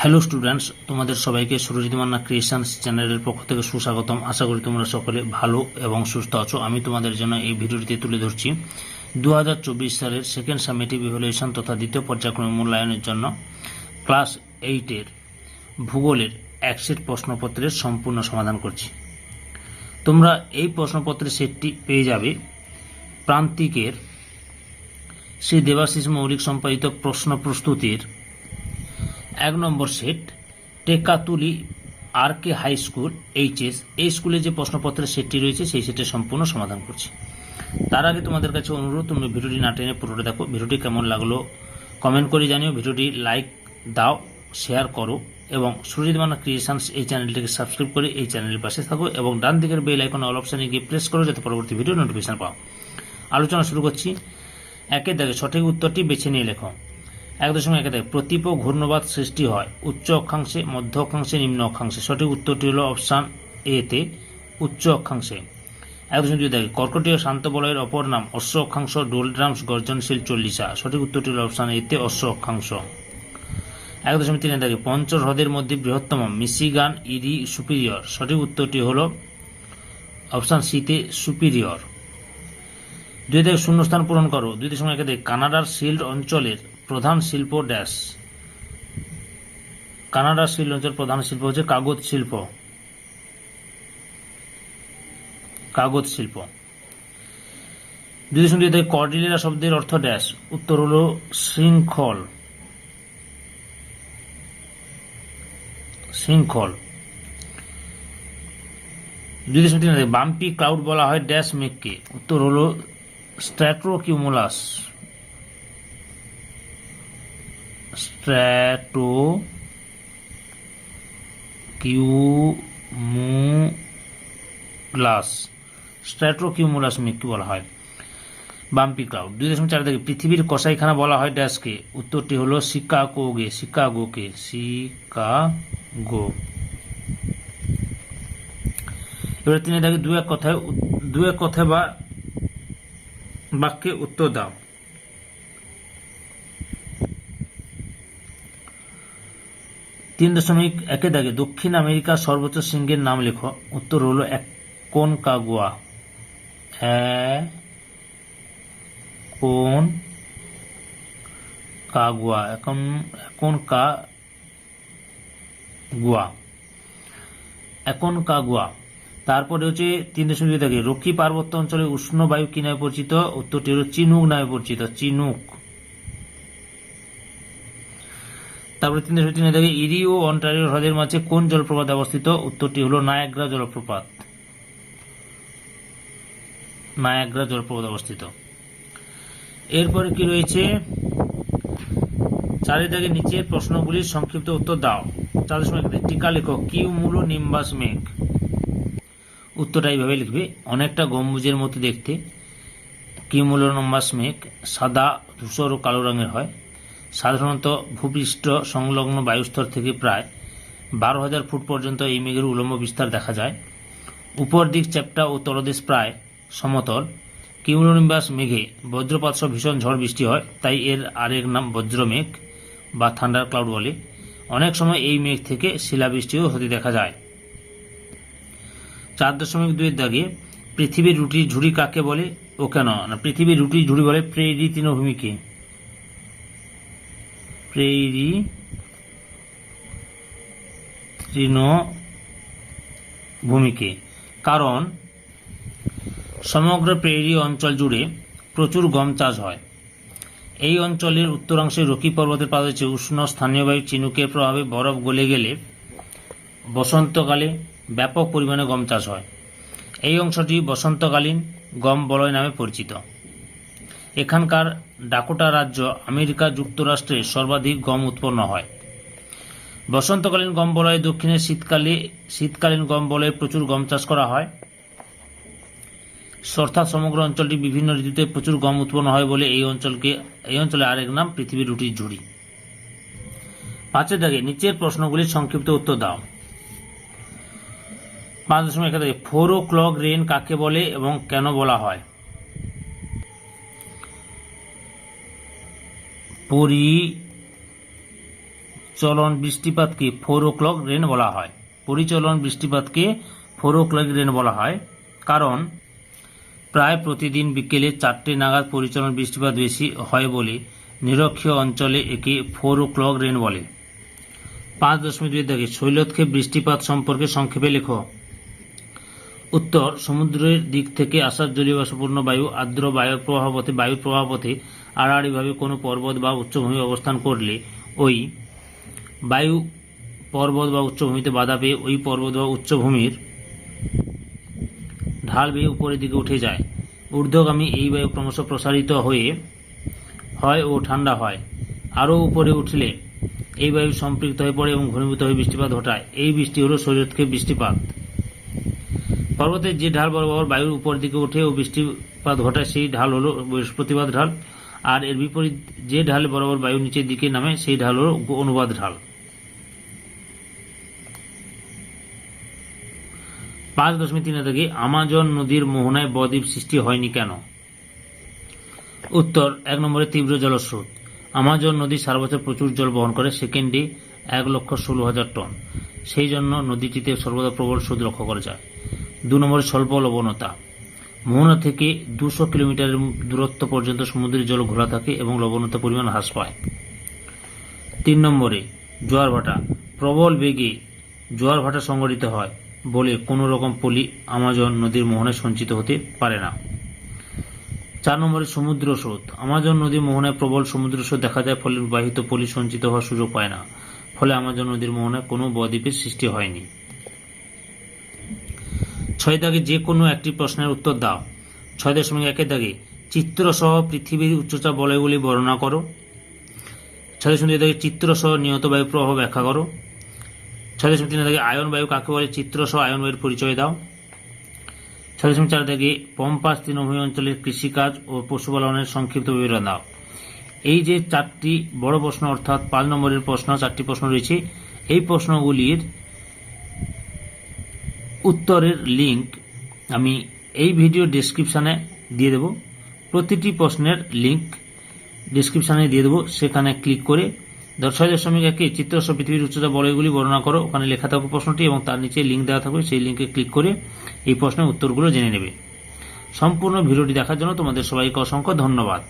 Hello students, তোমাদের সবাইকে Surajit Manna creations চ্যানেলের পক্ষ থেকে সুস্বাগতম। আশা করি তোমরা সকলে ভালো এবং সুস্থ আছো। আমি তোমাদের জন্য এই ভিডিওটিতে তুলে ধরছি 2024 সালের সেকেন্ড সামেটিভ ইভ্যালুয়েশন তথা দ্বিতীয় পর্যায়ক্রমিক মূল্যায়নের জন্য ক্লাস 8-এর ভূগোলের এক সেট প্রশ্নপত্রের সম্পূর্ণ সমাধান করছি। তোমরা এই প্রশ্নপত্রের সেটটি পেয়ে যাবে প্রান্তিকের শ্রী দেবাশিস মৌলিক সম্পাদিত প্রশ্ন প্রস্তুতির 1 নম্বর set, Tekatuli RK high school HS, এই স্কুলে যে প্রশ্নপত্রের সেটটি রয়েছে সেই সেটের সম্পূর্ণ সমাধান করছি। তার আগে তোমাদের কাছে অনুরোধ, তোমরা ভিডিওটি না টেনে পুরোটা দেখো। ভিডিওটি কেমন লাগলো কমেন্ট করে জানিও, ভিডিওটি লাইক দাও, শেয়ার করো এবং সুরজিৎ মান্না ক্রিয়েশনস এই চ্যানেলটিকে সাবস্ক্রাইব করে এই চ্যানেলের পাশে থাকো এবং ডান দিকের বেল আইকন অল অপশানে গিয়ে প্রেস করো যাতে পরবর্তী ভিডিও নোটিফিকেশন পাও। আলোচনা শুরু করছি। 1 দাগে সঠিক উত্তরটি বেছে নিয়ে লেখো। 1.1 দাগে প্রতীপ ঘূর্ণবাদ সৃষ্টি হয় উচ্চ অক্ষাংশে, মধ্য অক্ষাংশে, নিম্ন অক্ষাংশে। সঠিক উত্তরটি হল অপশান এ তে উচ্চ অক্ষাংশে। 1.2 দাগে কর্কটীয় শান্ত বলয়ের অপর নাম অশ্ব অক্ষাংশ, ডোলড্রামস গর্জনশীল চল্লিশা। সঠিক উত্তরটি হল অপশান এ তে অশ্ব অক্ষাংশ। 1.3 দাগে পঞ্চ হ্রদের মধ্যে বৃহত্তম মিশিগান ইরি সুপিরিয়র। সঠিক উত্তরটি হল অপশান সি তে সুপিরিয়র। 2 দাগে শূন্যস্থান পূরণ করো। 2.1 দাগে কানাডার শিল্ড অঞ্চলের প্রধান শিল্প ড্যাশ। কানাডার শিল্ড অঞ্চলের প্রধান শিল্প হচ্ছে কাগজ শিল্প। কাগজ শিল্প। 2.2 দাগে কর্ডিলেরা শব্দের অর্থ ড্যাশ। উত্তর হলো শৃঙ্খল। শৃঙ্খল। 2.3 দাগে বাম্পি ক্লাউড বলা হয় ড্যাশ মেঘকে। উত্তর হলো স্ট্র্যাটোকিউমুলাস। স্ট্র্যাটোকিউমুলাস মেঘকে বলা হয় বাম্পি ক্লাউড। 2.4 থেকে পৃথিবীর কসাইখানা বলা হয় ড্যাশকে। উত্তরটি হলো শিকাগোকে। শিকাগোকে। শিকাগো। এবারে 3 থেকে 2 এক কথায় বা বাক্যে উত্তর দাও। 3.1 দাগে দক্ষিণ আমেরিকার সর্বোচ্চ শৃঙ্গের নাম লেখো। উত্তর হলো অ্যাকনকাগুয়া। অ্যাকনকাগুয়া। তারপরে হচ্ছে 3.2 দাগে রকি পার্বত্য অঞ্চলে উষ্ণ বায়ু কি নামে পরিচিত। উত্তরটি হলো চিনুক নামে পরিচিত। চিনুক। তারপরে 3.3 দাগে ইরি ও অন্টারিও হ্রদের মাঝে কোন জলপ্রপাত অবস্থিত। উত্তরটি হলো নায়াগ্রা জলপ্রপাত। নায়াগ্রা জলপ্রপাত অবস্থিত। এরপরে কি রয়েছে 4 দাগে নিচের প্রশ্নগুলির সংক্ষিপ্ত উত্তর দাও। 4.1 টিকা লেখো কিউমুলো নিম্বাস মেঘ। উত্তরটা এইভাবে লিখবে, অনেকটা গম্বুজের মতো দেখতে। কিউমুলো নিম্বাস মেঘ সাদা, ধূসর ও কালো রঙের হয়। সাধারণত ভূপৃষ্ঠ সংলগ্ন বায়ুস্তর থেকে প্রায় 12,000 ফুট পর্যন্ত এই মেঘের উলম্ব বিস্তার দেখা যায়। উপর দিক চ্যাপ্টা ও তলদেশ প্রায় সমতল। কিউমুলোনিম্বাস মেঘে বজ্রপাত সহ ভীষণ ঝড় বৃষ্টি হয়, তাই এর আরেক নাম বজ্রমেঘ বা থান্ডার ক্লাউড বলে। অনেক সময় এই মেঘ থেকে শিলাবৃষ্টিও হতে দেখা যায়। 4.2 দাগে পৃথিবীর রুটির ঝুড়ি কাকে বলে ও কেন। পৃথিবীর রুটির ঝুড়ি বলে প্রেইরি তৃণভূমিকে। প্রেইরি তৃণভূমিকে কারণ সমগ্র প্রেইরি অঞ্চল জুড়ে প্রচুর গম চাষ হয়। এই অঞ্চলের উত্তরাংশে রকি পর্বতের পাদদেশে উষ্ণ স্থানীয় বায়ু চিনুকের প্রভাবে বরফ গলে গেলে বসন্তকালে ব্যাপক পরিমাণে গম চাষ হয়। এই অংশটি বসন্তকালীন গম বলয় নামে পরিচিত। এখানকার ডাকোটা রাজ্য আমেরিকা যুক্তরাষ্ট্রে সর্বাধিক গম উৎপন্ন হয়। বসন্তকালীন গম বলয়ে দক্ষিণে শীতকালীন গম বলয়ে প্রচুর গম চাষ করা হয়। অর্থাৎ সমগ্র অঞ্চলটি বিভিন্ন ঋতুতে প্রচুর গম উৎপন্ন হয় বলে এই অঞ্চলে আরেক নাম পৃথিবীর রুটির ঝুড়ি। 5 দাগে নিচের প্রশ্নগুলির সংক্ষিপ্ত উত্তর দাও। 5.1 দাগে 4 o'clock রেন কাকে বলে এবং কেন বলা হয়। পরিচলন বৃষ্টিপাতকে 4 o'clock রেন বলা হয়। পরিচলন বৃষ্টিপাতকে 4 o'clock রেন বলা হয় কারণ প্রায় প্রতিদিন বিকেলে 4টে নাগাদ পরিচলন বৃষ্টিপাত বেশি হয় বলে নিরক্ষীয় অঞ্চলে একে 4 o'clock রেন বলে। 5.2 দাগে শৈলক্ষেপ বৃষ্টিপাত সম্পর্কে সংক্ষেপে লেখো। উত্তর, সমুদ্রের দিক থেকে আসা জলীয় বাষ্পপূর্ণ বায়ু আর্দ্র বায়ুর প্রবাহপথে আড়াআড়িভাবে কোনো পর্বত বা উচ্চভূমি অবস্থান করলে ওই বায়ু পর্বত বা উচ্চভূমিতে বাধা পেয়ে ওই পর্বত বা উচ্চভূমির ঢাল বেয়ে উপরের দিকে উঠে যায়। ঊর্ধ্বগামী এই বায়ু ক্রমশ প্রসারিত হয় ও ঠান্ডা হয়। আরও উপরে উঠলে এই বায়ু সম্পৃক্ত হয়ে পড়ে এবং ঘনীভূত হয়ে বৃষ্টিপাত ঘটায়। এই বৃষ্টি হল শৈলক্ষেপ বৃষ্টিপাত। পর্বতের যে ঢাল বরাবর বায়ুর উপর দিকে ওঠে ও বৃষ্টিপাত ঘটায় সেই ঢাল হল বৃহস্পতিবাদ ঢাল, আর এর বিপরীত যে ঢাল বরাবর বায়ু নিচের দিকে নামে সেই ঢাল হল অনুবাদ ঢাল। 5.3 দাগে আমাজন নদীর মোহনায় বদ্বীপ সৃষ্টি হয়নি কেন? উত্তর, 1 নম্বরে তীব্র জলস্রোত। আমাজন নদী সারা বছর প্রচুর জল বহন করে, সেকেন্ডে 1,16,000 টন। সেই জন্য নদীটিতে সর্বদা প্রবল স্রোত লক্ষ্য করা যায়। 2 নম্বরে স্বল্প লবণতা। মোহনা থেকে 200 কিলোমিটারের দূরত্ব পর্যন্ত সমুদ্রের জল ঘোলা থাকে এবং লবণতার পরিমাণ হ্রাস পায়। 3 নম্বরে জোয়ার ভাটা। প্রবল বেগে জোয়ার ভাটা সংঘটিত হয় বলে কোনো রকম পলি আমাজন নদীর মোহনায় সঞ্চিত হতে পারে না। 4 নম্বরে সমুদ্র স্রোত। আমাজন নদীর মোহনায় প্রবল সমুদ্র স্রোত দেখা যায়, ফলে বাহিত পলি সঞ্চিত হওয়ার সুযোগ পায় না, ফলে আমাজন নদীর মোহনায় কোনো বদ্বীপের সৃষ্টি হয়নি। 6 দাগে যে কোনো একটি প্রশ্নের উত্তর দাও। 6.1 দাগে চিত্রসহ পৃথিবীর উচ্চচাপ বলয়গুলি বর্ণনা করো। 6.2 দাগে চিত্রসহ নিয়ত বায়ু প্রবাহ ব্যাখ্যা করো। 6.3 দাগে আয়ন বায়ু কাকে বলে চিত্রসহ আয়ন বায়ুর পরিচয় দাও। 6.4 দাগে পম্পাস তৃণভূমি অঞ্চলের কৃষিকাজ ও পশুপালনের সংক্ষিপ্ত বিবরণ দাও। এই যে 4টি বড় প্রশ্ন অর্থাৎ 5 নম্বরের প্রশ্ন, 4টি প্রশ্ন রয়েছে, এই প্রশ্নগুলির উত্তরের লিঙ্ক আমি এই ভিডিও ডেসক্রিপশানে দিয়ে দেব। প্রতিটি প্রশ্নের লিঙ্ক ডেসক্রিপশানে দিয়ে দেবো, সেখানে ক্লিক করে 6.1 চিত্রসহ পৃথিবীর উচ্চতা বলয়গুলি বর্ণনা করো, ওখানে লেখা থাকবে প্রশ্নটি এবং তার নিচে লিঙ্ক দেওয়া থাকবে, সেই লিঙ্কে ক্লিক করে এই প্রশ্নের উত্তরগুলো জেনে নেবে। সম্পূর্ণ ভিডিওটি দেখার জন্য তোমাদের সবাইকে অসংখ্য ধন্যবাদ।